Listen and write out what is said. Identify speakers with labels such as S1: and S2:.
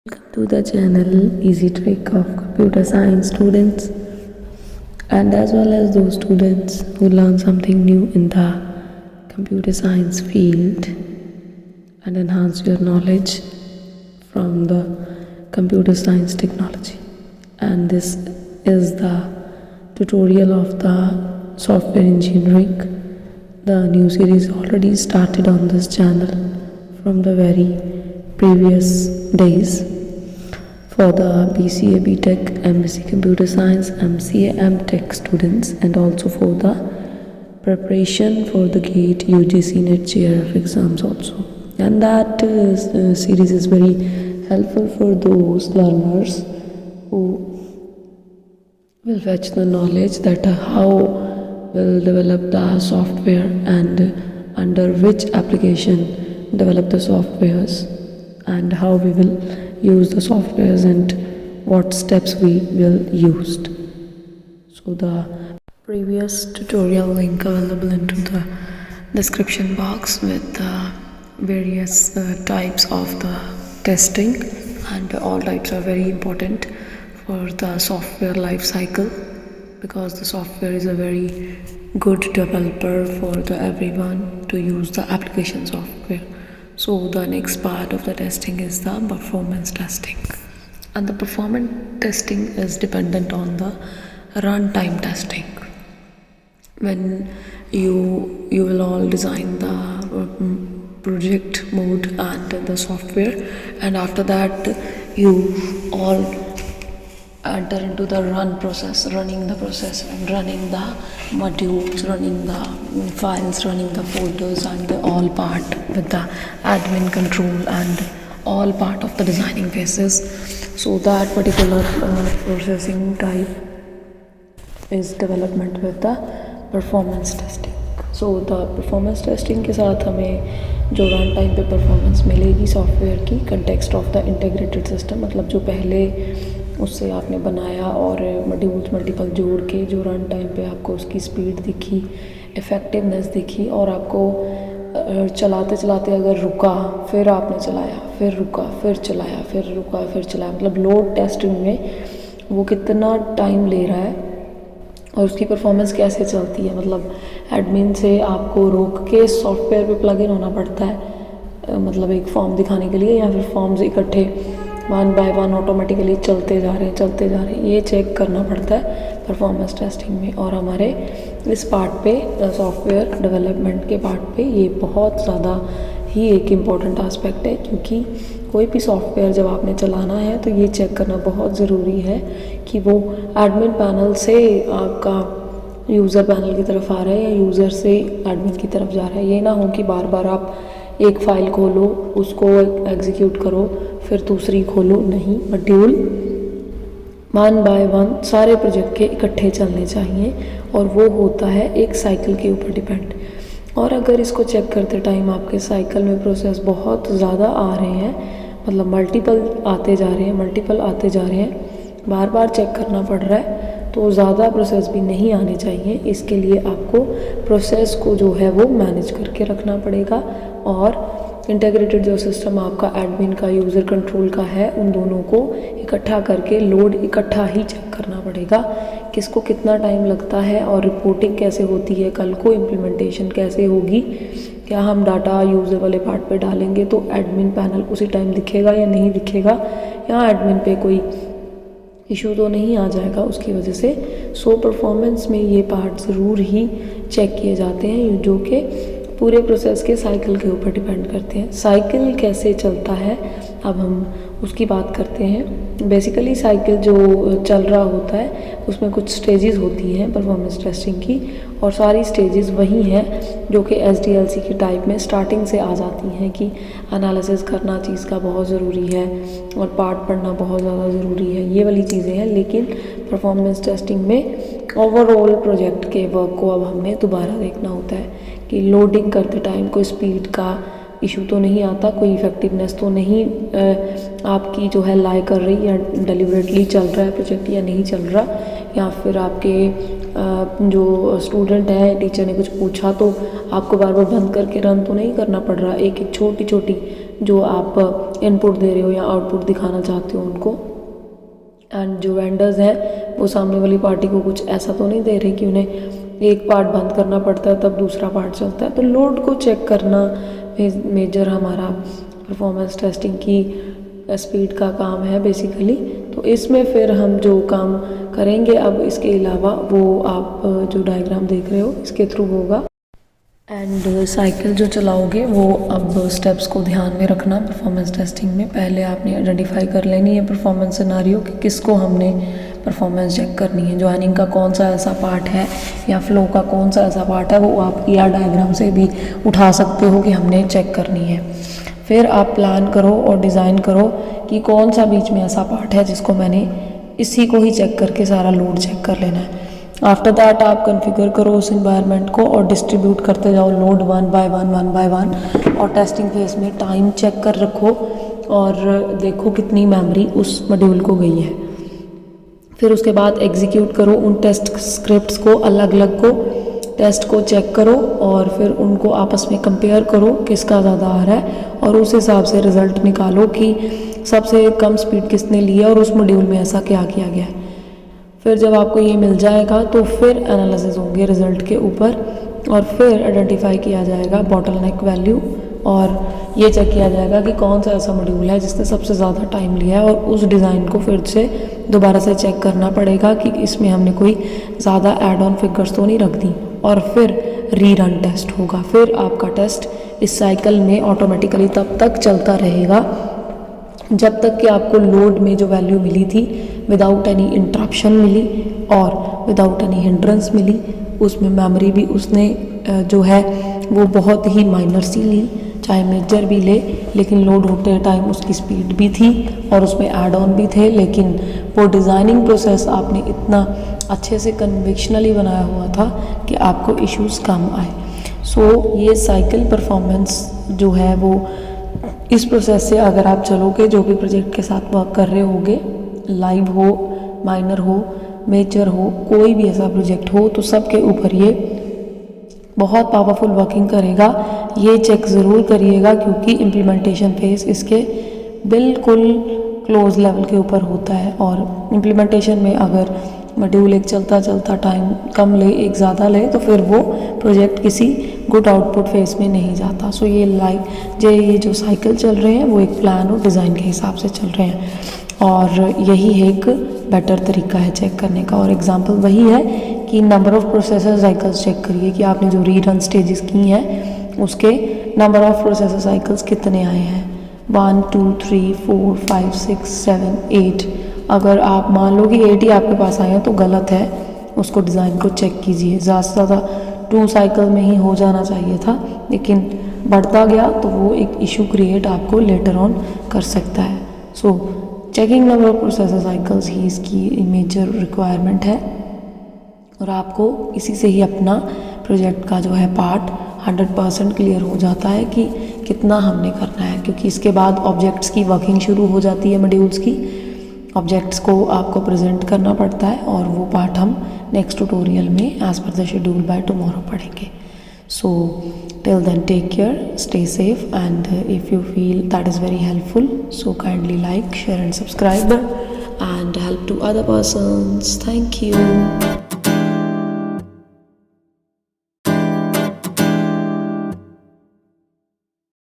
S1: Welcome to the channel Easy Trick of Computer Science students, and as well as those students who learn something new in the computer science field and enhance your knowledge from the computer science technology. And this is the tutorial of the software engineering. The new series already started on this channel from the very previous days for the BCA BTech, MSc Computer Science, MCA MTech students, and also for the preparation for the GATE UGC NET JRF exams also. And that series is very helpful for those learners who will fetch the knowledge that how will develop the software and under which application develop the softwares and how we will use the softwares and what steps we will use. So the previous tutorial link available into the description box with the various types of the testing, and all types are very important for the software life cycle because the software is a very good developer for the everyone to use the application software. So the next part of the testing is the performance testing, and the performance testing is dependent on the runtime testing. When you will all design the project mode and the software, and after that you all enter into the run process, running the process and running the modules, running the files, running the folders, and all part with the admin control and all part of the designing phases. So that particular processing type is development with the performance testing. So the performance testing के साथ हमें जो run time पे performance मिलेगी software की context of the integrated system, मतलब जो पहले उससे आपने बनाया और मॉड्यूल्स मल्टीपल जोड़ के जो रन टाइम पे आपको उसकी स्पीड दिखी, इफ़ेक्टिवनेस दिखी, और आपको चलाते चलाते अगर रुका फिर आपने चलाया, फिर रुका फिर चलाया, फिर रुका फिर चलाया, मतलब लोड टेस्टिंग में वो कितना टाइम ले रहा है और उसकी परफॉर्मेंस कैसे चलती है। मतलब एडमिन से आपको रोक के सॉफ्टवेयर पे प्लग इन होना पड़ता है, मतलब एक फॉर्म दिखाने के लिए, या फिर फॉर्म्स इकट्ठे वन बाय वन ऑटोमेटिकली चलते जा रहे हैं, ये चेक करना पड़ता है परफॉर्मेंस टेस्टिंग में। और हमारे इस पार्ट पे सॉफ्टवेयर डेवलपमेंट के पार्ट पे ये बहुत ज़्यादा ही एक इम्पॉर्टेंट आस्पेक्ट है, क्योंकि कोई भी सॉफ्टवेयर जब आपने चलाना है तो ये चेक करना बहुत ज़रूरी है कि वो एडमिन पैनल से आपका यूज़र पैनल की तरफ आ रहा है या यूज़र से एडमिन की तरफ जा रहा है। ये ना हो कि बार बार आप एक फ़ाइल खोलो, उसको एग्जीक्यूट करो, फिर दूसरी खोलो, नहीं, मॉड्यूल वन बाय वन सारे प्रोजेक्ट के इकट्ठे चलने चाहिए, और वो होता है एक साइकिल के ऊपर डिपेंड। और अगर इसको चेक करते टाइम आपके साइकिल में प्रोसेस बहुत ज़्यादा आ रहे हैं, मतलब मल्टीपल आते जा रहे हैं, बार बार चेक करना पड़ रहा है, तो ज़्यादा प्रोसेस भी नहीं आने चाहिए। इसके लिए आपको प्रोसेस को जो है वो मैनेज करके रखना पड़ेगा, और इंटीग्रेटेड जो सिस्टम आपका एडमिन का यूज़र कंट्रोल का है, उन दोनों को इकट्ठा करके लोड इकट्ठा ही चेक करना पड़ेगा, किसको कितना टाइम लगता है और रिपोर्टिंग कैसे होती है, कल को इम्प्लीमेंटेशन कैसे होगी, क्या हम डाटा यूज़र वाले पार्ट पे डालेंगे तो एडमिन पैनल उसी टाइम दिखेगा या नहीं दिखेगा, या एडमिन पे कोई इशू तो नहीं आ जाएगा उसकी वजह से। सो परफॉर्मेंस में ये पार्ट ज़रूर ही चेक किए जाते हैं, जो कि पूरे प्रोसेस के साइकिल के ऊपर डिपेंड करते हैं। साइकिल कैसे चलता है अब हम उसकी बात करते हैं। बेसिकली साइकिल जो चल रहा होता है उसमें कुछ स्टेजेस होती हैं परफॉर्मेंस टेस्टिंग की, और सारी स्टेजेस वही हैं जो कि SDLC के टाइप में स्टार्टिंग से आ जाती हैं कि एनालिसिस करना चीज़ का बहुत ज़रूरी है और पार्ट पढ़ना बहुत ज़्यादा ज़रूरी है, ये वाली चीज़ें हैं। लेकिन परफॉर्मेंस टेस्टिंग में ओवरऑल प्रोजेक्ट के वर्क को अब हमें दोबारा देखना होता है कि लोडिंग करते टाइम कोई स्पीड का इशू तो नहीं आता, कोई इफ़ेक्टिवनेस तो नहीं आपकी जो है लाई कर रही, या डिलिबरेटली चल रहा है प्रोजेक्ट या नहीं चल रहा, या फिर आपके जो स्टूडेंट है टीचर ने कुछ पूछा तो आपको बार बार बंद करके रन तो नहीं करना पड़ रहा। एक एक छोटी छोटी जो आप इनपुट दे रहे हो या आउटपुट दिखाना चाहते हो उनको। एंड जो वेंडर्स हैं वो सामने वाली पार्टी को कुछ ऐसा तो नहीं दे रहे कि उन्हें एक पार्ट बंद करना पड़ता है तब दूसरा पार्ट चलता है। तो लोड को चेक करना मेजर हमारा परफॉर्मेंस टेस्टिंग की स्पीड का काम है बेसिकली। तो इसमें फिर हम जो काम करेंगे अब इसके अलावा वो आप जो डायग्राम देख रहे हो इसके थ्रू होगा। एंड साइकिल जो चलाओगे वो अब स्टेप्स को ध्यान में रखना परफॉर्मेंस टेस्टिंग में। पहले आपने आइडेंटिफाई कर लेनी है परफॉर्मेंस सिनारियो कि किसको हमने परफॉर्मेंस चेक करनी है। जॉइनिंग का कौन सा ऐसा पार्ट है या फ्लो का कौन सा ऐसा पार्ट है, वो आप ER डायग्राम से भी उठा सकते हो कि हमने चेक करनी है। फिर आप प्लान करो और डिज़ाइन करो कि कौन सा बीच में ऐसा पार्ट है जिसको मैंने इसी को ही चेक करके सारा लोड चेक कर लेना है। आफ्टर दैट आप कॉन्फ़िगर करो उस इन्वायरमेंट को और डिस्ट्रीब्यूट करते जाओ लोड वन बाय वन। और टेस्टिंग फेज में टाइम चेक कर रखो और देखो कितनी मेमोरी उस मॉड्यूल को गई है। फिर उसके बाद एग्जीक्यूट करो उन टेस्ट स्क्रिप्ट्स को, अलग अलग को टेस्ट को चेक करो और फिर उनको आपस में कंपेयर करो किसका ज़्यादा आ रहा है और उस हिसाब से रिज़ल्ट निकालो कि सबसे कम स्पीड किसने ली है और उस मॉड्यूल में ऐसा क्या किया गया है। फिर जब आपको ये मिल जाएगा तो फिर एनालिसिस होंगे रिज़ल्ट के ऊपर और फिर आइडेंटिफाई किया जाएगा बॉटलनेक वैल्यू और ये चेक किया जाएगा कि कौन सा ऐसा मॉड्यूल है जिसने सबसे ज़्यादा टाइम लिया है और उस डिज़ाइन को फिर से दोबारा से चेक करना पड़ेगा कि इसमें हमने कोई ज़्यादा ऐड ऑन फिगर्स तो नहीं रख दी और फिर रीरन टेस्ट होगा। फिर आपका टेस्ट इस साइकिल में ऑटोमेटिकली तब तक चलता रहेगा जब तक कि आपको लोड में जो वैल्यू मिली थी विदाउट एनी इंटरप्शन मिली और विदाउट एनी हिंड्रेंस मिली। उसमें मेमोरी भी उसने जो है वो बहुत ही माइनर सी ली, चाहे मेजर भी ले, लेकिन लोड होते टाइम उसकी स्पीड भी थी और उसमें ऐड ऑन भी थे, लेकिन वो डिज़ाइनिंग प्रोसेस आपने इतना अच्छे से कन्विक्शनली बनाया हुआ था कि आपको इश्यूज़ कम आए। सो ये साइकिल परफॉर्मेंस जो है वो इस प्रोसेस से अगर आप चलोगे, जो भी प्रोजेक्ट के साथ वर्क कर रहे होगे, लाइव हो, माइनर हो, मेजर हो, कोई भी ऐसा प्रोजेक्ट हो, तो सबके ऊपर ये बहुत पावरफुल वर्किंग करेगा। ये चेक ज़रूर करिएगा क्योंकि इम्प्लीमेंटेशन फेज इसके बिल्कुल क्लोज लेवल के ऊपर होता है और इम्प्लीमेंटेशन में अगर मॉड्यूल एक चलता चलता टाइम कम ले, एक ज़्यादा ले, तो फिर वो प्रोजेक्ट किसी गुड आउटपुट फेज में नहीं जाता। सो ये जो साइकिल चल रहे हैं वो एक प्लान और डिज़ाइन के हिसाब से चल रहे हैं और यही एक बेटर तरीका है चेक करने का। और एग्जांपल वही है कि number of processor cycles check करिए कि आपने जो रीरन स्टेजेस की हैं उसके नंबर ऑफ़ प्रोसेसर साइकिल्स कितने आए हैं। 1 2 3 4 5 6 7 8। अगर आप मान लो कि 8 ही आपके पास आए हैं तो गलत है, उसको डिज़ाइन को चेक कीजिए। ज़्यादा से ज़्यादा 2 साइकिल में ही हो जाना चाहिए था, लेकिन बढ़ता गया तो वो एक इशू क्रिएट आपको लेटर ऑन कर सकता है। So checking number of processor cycles ही इसकी मेजर रिक्वायरमेंट है और आपको इसी से ही अपना प्रोजेक्ट का जो है पार्ट 100% क्लियर हो जाता है कि कितना हमने करना है, क्योंकि इसके बाद ऑब्जेक्ट्स की वर्किंग शुरू हो जाती है। मॉड्यूल्स की ऑब्जेक्ट्स को आपको प्रेजेंट करना पड़ता है और वो पार्ट हम नेक्स्ट ट्यूटोरियल में as per the schedule by tomorrow पढ़ेंगे। So till then take care, stay safe, and if you feel that is very helpful, so kindly like, share and subscribe and help to other persons. Thank you.